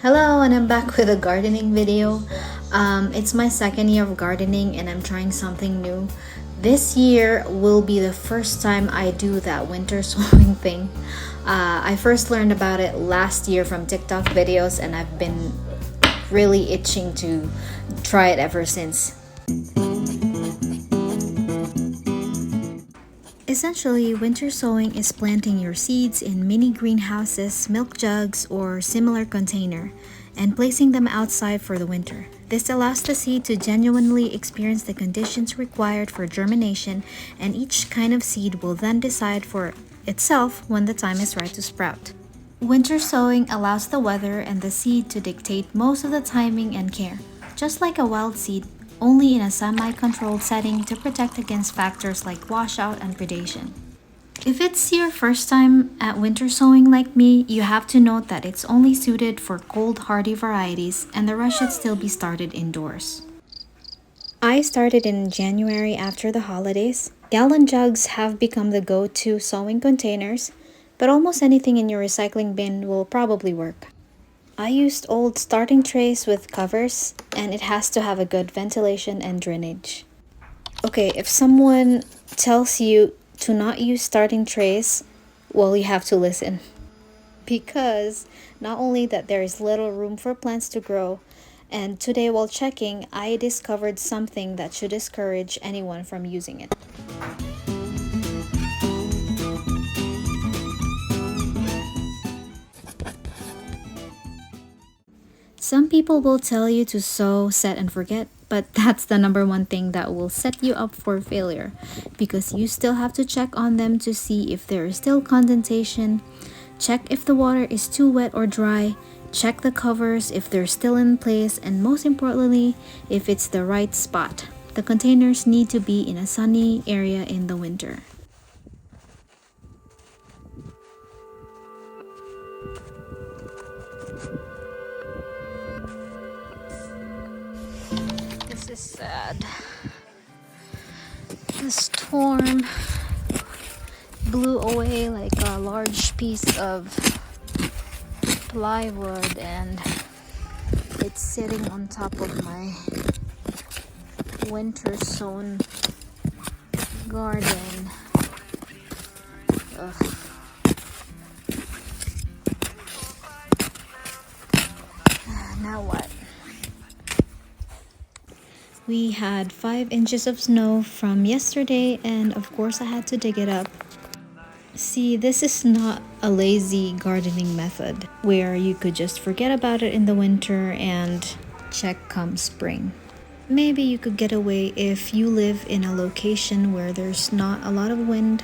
Hello, and I'm back with a gardening video. It's my second year of gardening and I'm trying something new. This year will be the first time I do that winter sowing thing. I first learned about it last year from TikTok videos and I've been really itching to try it ever since. Essentially, winter sowing is planting your seeds in mini greenhouses, milk jugs, or similar container, and placing them outside for the winter. This allows the seed to genuinely experience the conditions required for germination, and each kind of seed will then decide for itself when the time is right to sprout. Winter sowing allows the weather and the seed to dictate most of the timing and care, just like a wild seed, only in a semi-controlled setting to protect against factors like washout and predation. If it's your first time at winter sowing like me, you have to note that it's only suited for cold hardy varieties and the rest should still be started indoors. I started in January after the holidays. Gallon jugs have become the go-to sowing containers, but almost anything in your recycling bin will probably work. I used old starting trays with covers, and it has to have a good ventilation and drainage. Okay, if someone tells you to not use starting trays, well, you have to listen. Because not only that there is little room for plants to grow, and today while checking, I discovered something that should discourage anyone from using it. Some people will tell you to sow, set, and forget, but that's the number one thing that will set you up for failure because you still have to check on them to see if there is still condensation, check if the water is too wet or dry, check the covers if they're still in place, and most importantly, if it's the right spot. The containers need to be in a sunny area in the winter. This is sad. The storm blew away like a large piece of plywood and it's sitting on top of my winter sown garden. Ugh. Now what? We had 5 inches of snow from yesterday and of course I had to dig it up. See, this is not a lazy gardening method where you could just forget about it in the winter and check come spring. Maybe you could get away if you live in a location where there's not a lot of wind.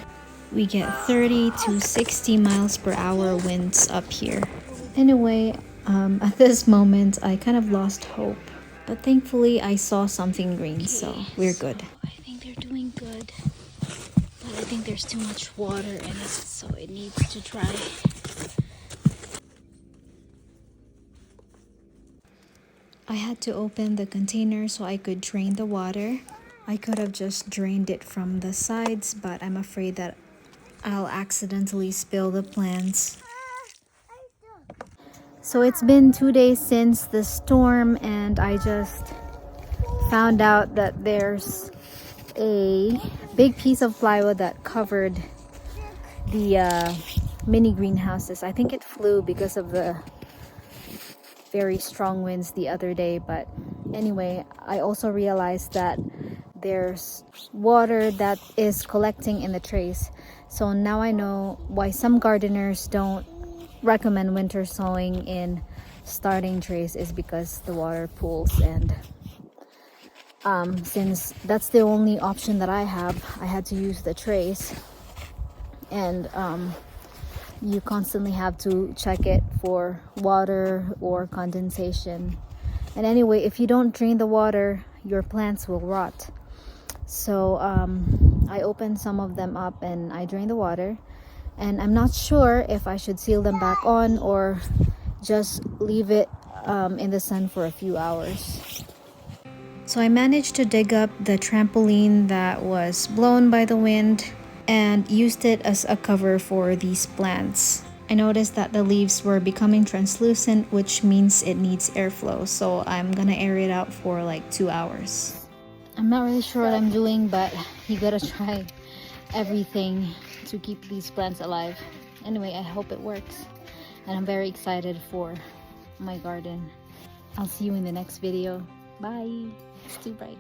We get 30 to 60 miles per hour winds up here. Anyway, at this moment I kind of lost hope. But thankfully, I saw something green, so we're good. I think they're doing good. But I think there's too much water in it, so it needs to dry. I had to open the container so I could drain the water. I could have just drained it from the sides, but I'm afraid that I'll accidentally spill the plants. So it's been 2 days since the storm and I just found out that there's a big piece of plywood that covered the mini greenhouses. I think it flew because of the very strong winds the other day, but anyway, I also realized that there's water that is collecting in the trays. So now I know why some gardeners don't recommend winter sowing in starting trays is because the water pools, and since that's the only option that I have, I had to use the trays, and you constantly have to check it for water or condensation. And anyway, if you don't drain the water, your plants will rot. So I opened some of them up and I drained the water. And I'm not sure if I should seal them back on or just leave it in the sun for a few hours. So I managed to dig up the trampoline that was blown by the wind and used it as a cover for these plants. I noticed that the leaves were becoming translucent, which means it needs airflow, so I'm gonna air it out for like 2 hours. I'm not really sure what I'm doing, but you gotta try everything to keep these plants alive. Anyway, I hope it works, and I'm very excited for my garden. I'll see you in the next video. Bye. It's too bright.